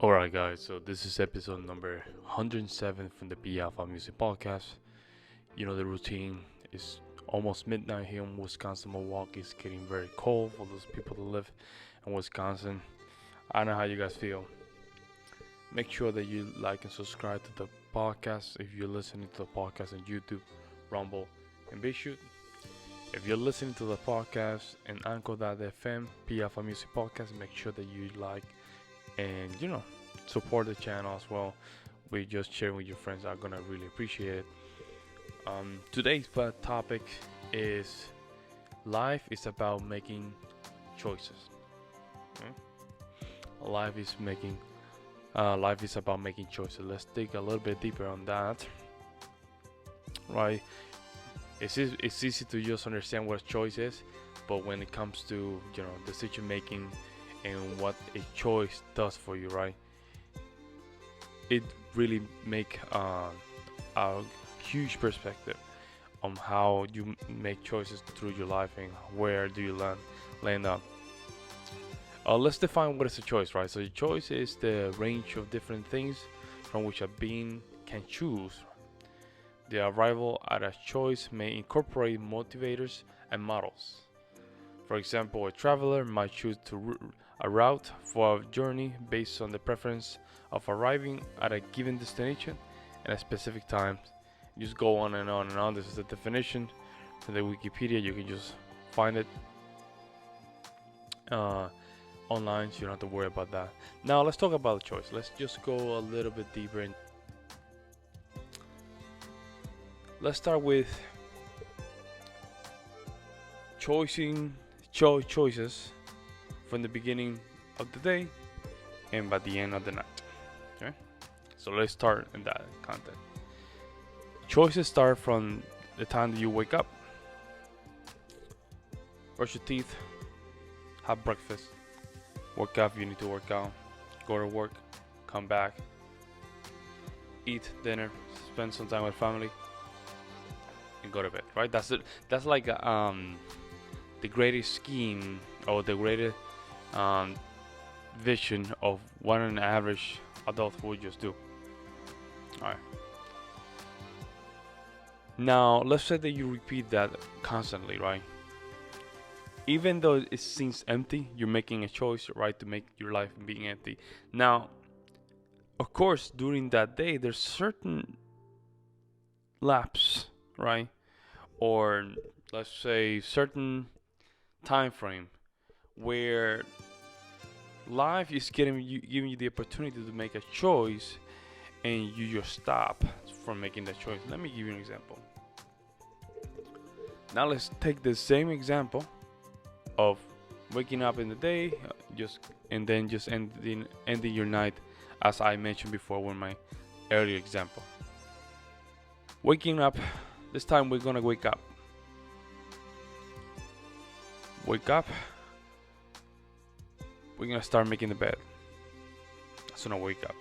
Alright, guys, so this is episode number 107 from the Be Alpha Music Podcast. You know, the routine is almost midnight here in Wisconsin. Milwaukee is getting very cold for those people that live in Wisconsin. I don't know how you guys feel. Make sure that you like and subscribe to the podcast if you're listening to the podcast on YouTube, Rumble, and BitChute. If you're listening to the podcast in Anchor.fm, Be Alpha Music Podcast, make sure that you like and support the channel as well. We just share with your friends. I'm gonna really appreciate it. Today's topic is life is about making choices. Okay? Life is about making choices. Let's dig a little bit deeper on that. Right? It's easy to just understand what a choice is, but when it comes to decision making and what a choice does for you, right? It really make a huge perspective on how you make choices through your life and where do you land up. Let's define what is a choice, right? So a choice is the range of different things from which a being can choose. The arrival at a choice may incorporate motivators and models. For example, a traveler might choose a route for a journey based on the preference of arriving at a given destination at a specific time. Just go on and on and on. This is the definition from the Wikipedia. You can just find it online, so you don't have to worry about that. Now let's talk about the choice. Let's just go a little bit deeper in. Let's start with choices from the beginning of the day and by the end of the night. Okay, so let's start in that context. Choices start from the time that you wake up, brush your teeth, have breakfast, work out if you need to work out, go to work, come back, eat dinner, spend some time with family, and go to bed. Right? That's it. That's like the greatest scheme or the greatest vision of what an average adult would just do. Alright. Now, let's say that you repeat that constantly, right? Even though it seems empty, you're making a choice, right, to make your life being empty. Now, of course, during that day, there's certain lapse, right? Or let's say certain time frame where life is giving you the opportunity to make a choice and you just stop from making that choice. Let me give you an example. Now let's take the same example of waking up in the day and then ending your night, as I mentioned before with my earlier example. Waking up, this time we're gonna wake up, we're gonna start making the bed. So now wake up.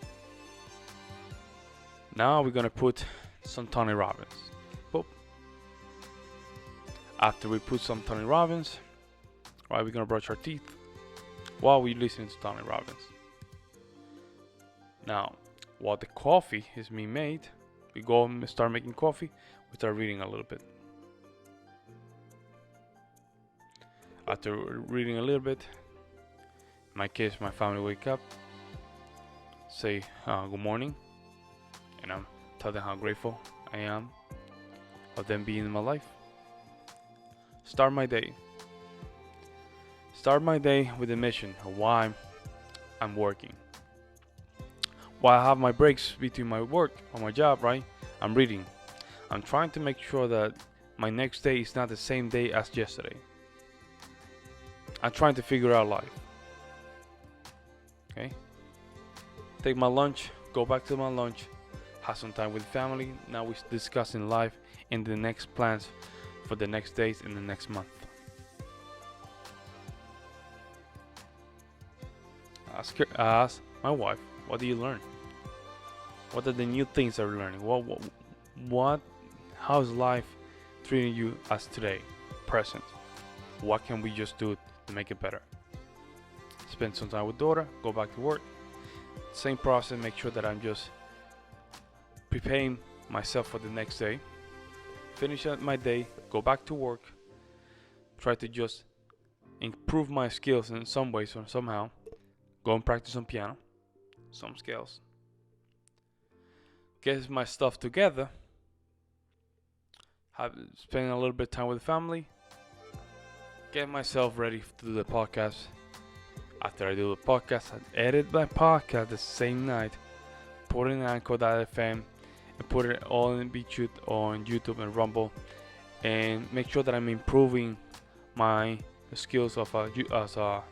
Now we're gonna put some Tony Robbins. Boop. After we put some Tony Robbins, right, we're gonna brush our teeth while we listen to Tony Robbins. Now, while the coffee is being made, we go and start making coffee. We start reading a little bit. After reading a little bit, my kids, my family wake up, say good morning, and I'm telling them how grateful I am of them being in my life. Start my day with a mission of why I'm working. While I have my breaks between my work or my job, right? I'm reading. I'm trying to make sure that my next day is not the same day as yesterday. I'm trying to figure out life. Okay? Take my lunch, go back to my lunch, have some time with family. Now we're discussing life and the next plans for the next days and the next month. Ask my wife, what do you learn? What are the new things that we're learning? How's life treating you as today, present? What can we just do to make it better? Spend some time with daughter, go back to work. Same process, make sure that I'm just preparing myself for the next day. Finish up my day, go back to work, try to just improve my skills in some ways or somehow. Go and practice some piano, some scales. Get my stuff together. Spend a little bit of time with the family. Get myself ready to do the podcast. After I do the podcast, I edit my podcast the same night. Put it in Anchor.fm and put it all in BitChute on YouTube and Rumble. And make sure that I'm improving my skills as a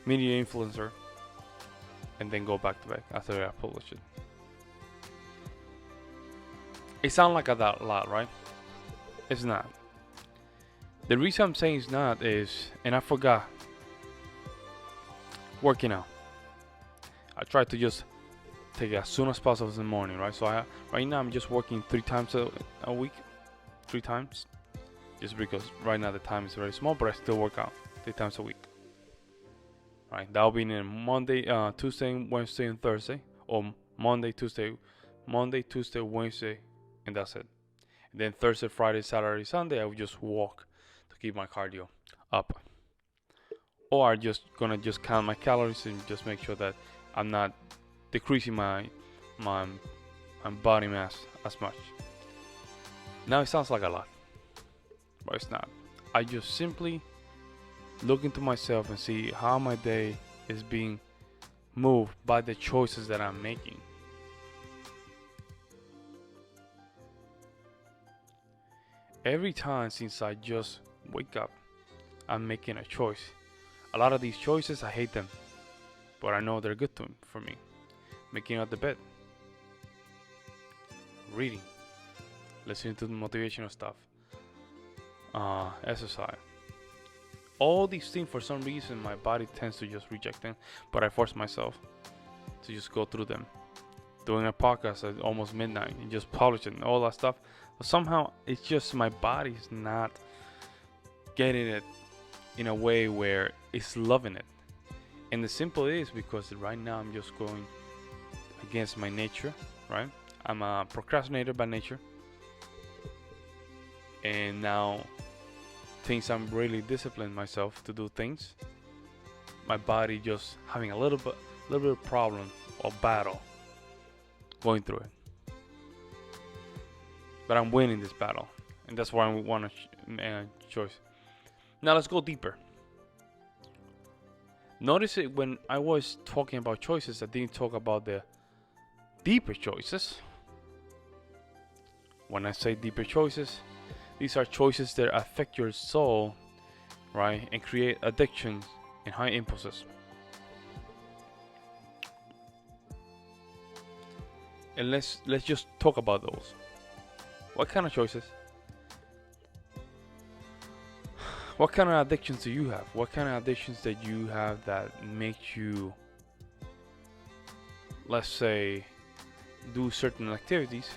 media influencer. And then go back to back after I publish it. It sounds like a lot, right? It's not. The reason I'm saying it's not is, and I forgot, working out. I try to just take it as soon as possible in the morning, right? So right now I'm just working 3 times a week, 3 times, just because right now the time is very small, but I still work out 3 times a week. Right, that'll be in Monday, Tuesday, Wednesday, and Thursday, or Monday, Tuesday, Wednesday, and that's it. And then Thursday, Friday, Saturday, Sunday, I will just walk to keep my cardio up. Or I'm just gonna count my calories and just make sure that I'm not decreasing my body mass as much. Now it sounds like a lot, but it's not. I just simply look into myself and see how my day is being moved by the choices that I'm making. Every time since I just wake up, I'm making a choice. A lot of these choices, I hate them, but I know they're good for me. Making out the bed, reading, listening to the motivational stuff, exercise. All these things, for some reason, my body tends to just reject them, but I force myself to just go through them. Doing a podcast at almost midnight and just publishing all that stuff. But somehow, it's just my body's not getting it in a way where it's loving it. And the simple is because right now I'm just going against my nature, right? I'm a procrastinator by nature. And now, things I'm really disciplined myself to do things. My body just having a little bit of problem or battle going through it. But I'm winning this battle, and that's why I want to choice. Now let's go deeper. Notice it when I was talking about choices, I didn't talk about the deeper choices. When I say deeper choices, these are choices that affect your soul, right, and create addictions and high impulses. And let's just talk about those. What kind of choices? What kind of addictions do you have? What kind of addictions that you have that make you, let's say, do certain activities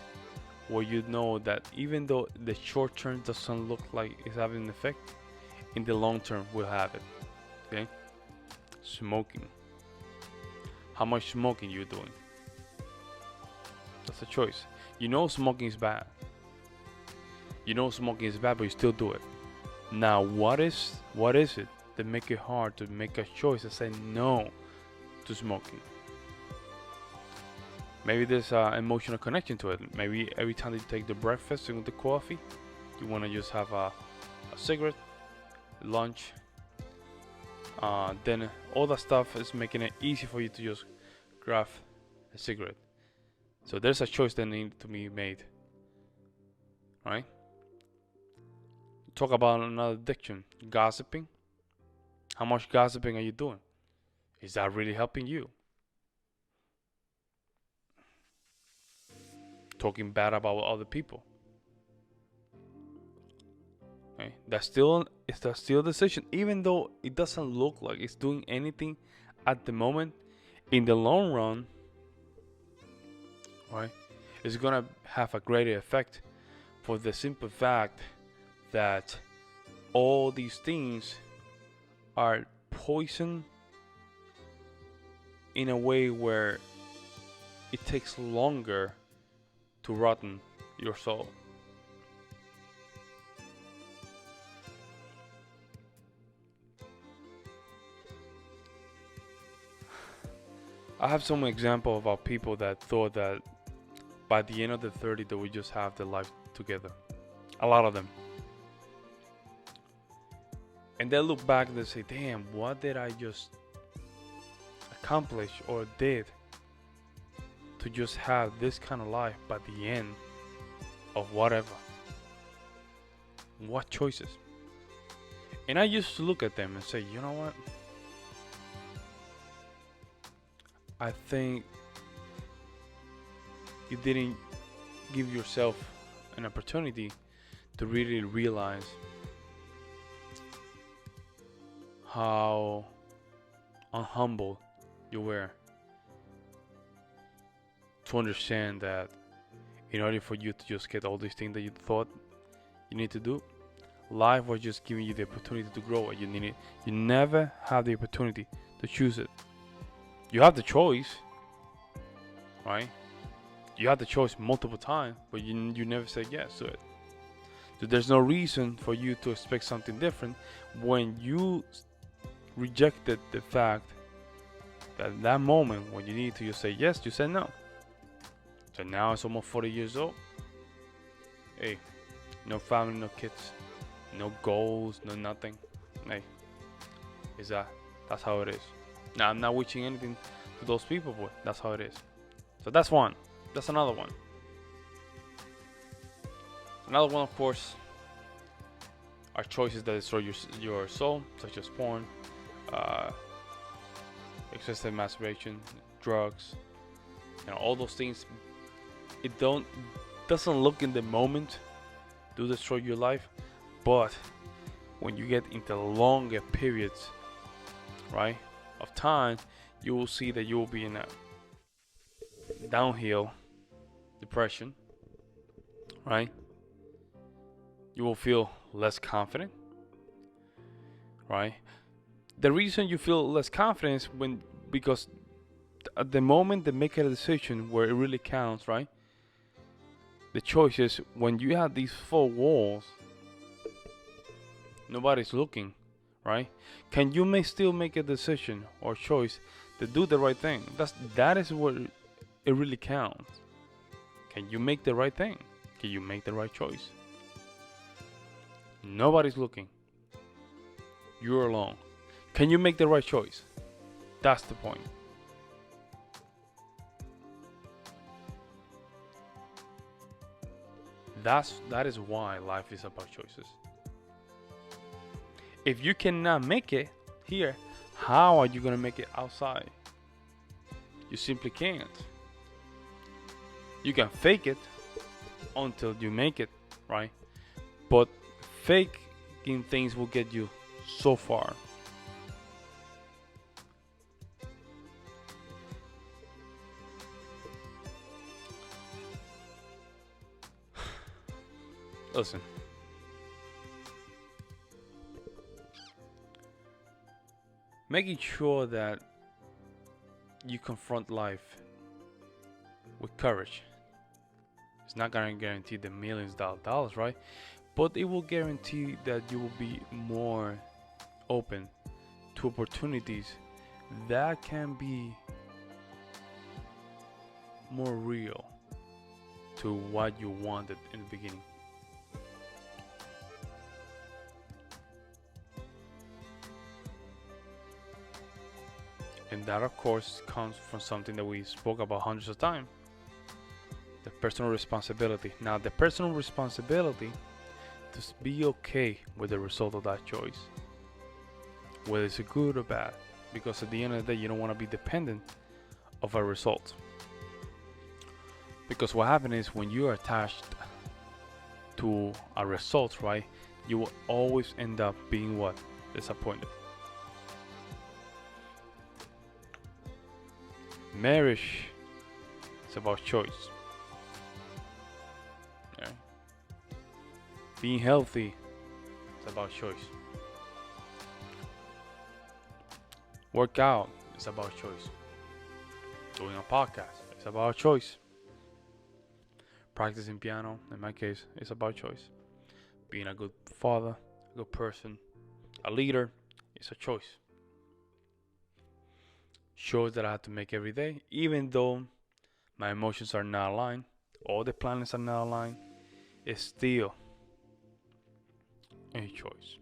where you know that even though the short term doesn't look like it's having an effect, in the long term will have it. Okay? Smoking. How much smoking you're doing? That's a choice. You know smoking is bad. You know smoking is bad, but you still do it. Now, what is it that make it hard to make a choice and say no to smoking? Maybe there's an emotional connection to it. Maybe every time you take the breakfast and the coffee, you want to just have a cigarette, lunch, dinner. All that stuff is making it easy for you to just grab a cigarette. So there's a choice that needs to be made, right? Talk about another addiction, gossiping. How much gossiping are you doing? Is that really helping you? Talking bad about other people. Okay? That's still a decision, even though it doesn't look like it's doing anything at the moment. In the long run, right, it's gonna have a greater effect for the simple fact that all these things are poison in a way where it takes longer to rotten your soul. I have some example about people that thought that by the end of the 30 they would just have their life together. A lot of them. And they look back and they say, damn, what did I just accomplish or did to just have this kind of life by the end of whatever? What choices? And I used to look at them and say, you know what? I think you didn't give yourself an opportunity to really realize how unhumble you were, to understand that in order for you to just get all these things that you thought you need to do, life was just giving you the opportunity to grow, and you never have the opportunity to choose it. You have the choice, right? You have the choice multiple times, but you never say yes to it. So there's no reason for you to expect something different when you rejected the fact that that moment when you need to just say yes, you said no. So now it's almost 40 years old. Hey, no family, no kids, no goals, no nothing. Hey, that's how it is. Now, I'm not wishing anything to those people, but that's how it is. So that's one. That's another one. Another one, of course, are choices that destroy your soul, such as porn, excessive masturbation, drugs, all those things. It doesn't look in the moment to destroy your life, but when you get into longer periods, right, of time, you will see that you will be in a downhill depression, right? You will feel less confident, right? The reason you feel less confident is because at the moment they make a decision where it really counts, right? The choice is when you have these four walls, nobody's looking, right? Can you still make a decision or choice to do the right thing? That is what it really counts. Can you make the right thing? Can you make the right choice? Nobody's looking. You're alone. Can you make the right choice? That's the point. That is why life is about choices. If you cannot make it here, how are you gonna make it outside? You simply can't. You can fake it until you make it, right? But faking things will get you so far. Listen. Making sure that you confront life with courage. It's not going to guarantee the millions of dollars, right? But it will guarantee that you will be more open to opportunities that can be more real to what you wanted in the beginning. And that, of course, comes from something that we spoke about hundreds of times. The personal responsibility. Now, the personal responsibility to be okay with the result of that choice, whether it's good or bad, because at the end of the day, you don't want to be dependent of a result. Because what happens is when you are attached to a result, right, you will always end up being what? Disappointed. Marriage is about choice. Okay. Being healthy is about choice. Work out is about choice. Doing a podcast It's about choice. Practicing piano, in my case, is about choice. Being a good father, a good person, a leader, is a choice. Choice that I have to make every day, even though my emotions are not aligned, all the planets are not aligned, it's still a choice.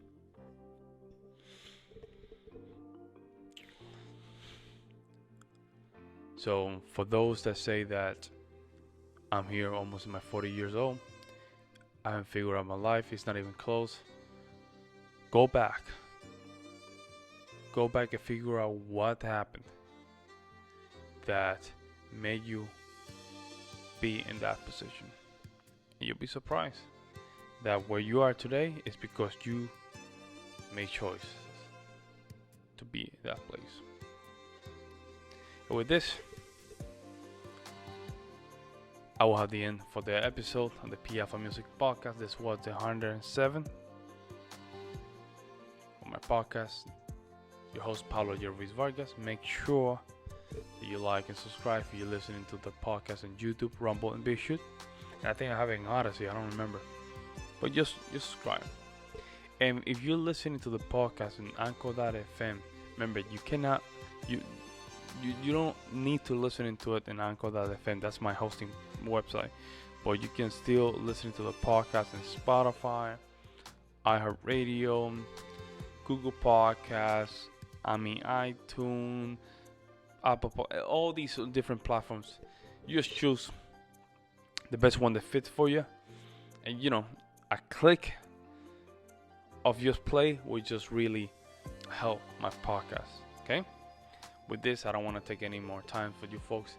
So for those that say that I'm here almost in my 40 years old, I haven't figured out my life, it's not even close. Go back. Go back and figure out what happened that made you be in that position. And you'll be surprised that where you are today is because you made choices to be in that place. And with this, I will have the end for the episode of the P Alpha Music Podcast. This was the 107 of my podcast. Your host, Pablo Ruiz Vargas. Make sure that you like and subscribe if you're listening to the podcast on YouTube, Rumble, and BitChute. And I think I have it in Odyssey, I don't remember. But just subscribe. And if you're listening to the podcast on Anchor.fm, remember, you don't need to listen to it in Anchor.fm. That's my hosting website. But you can still listen to the podcast in Spotify, iHeartRadio, Google Podcasts, iTunes, Apple, all these different platforms. You just choose the best one that fits for you. And a click of just play will just really help my podcast. Okay? With this, I don't want to take any more time for you folks.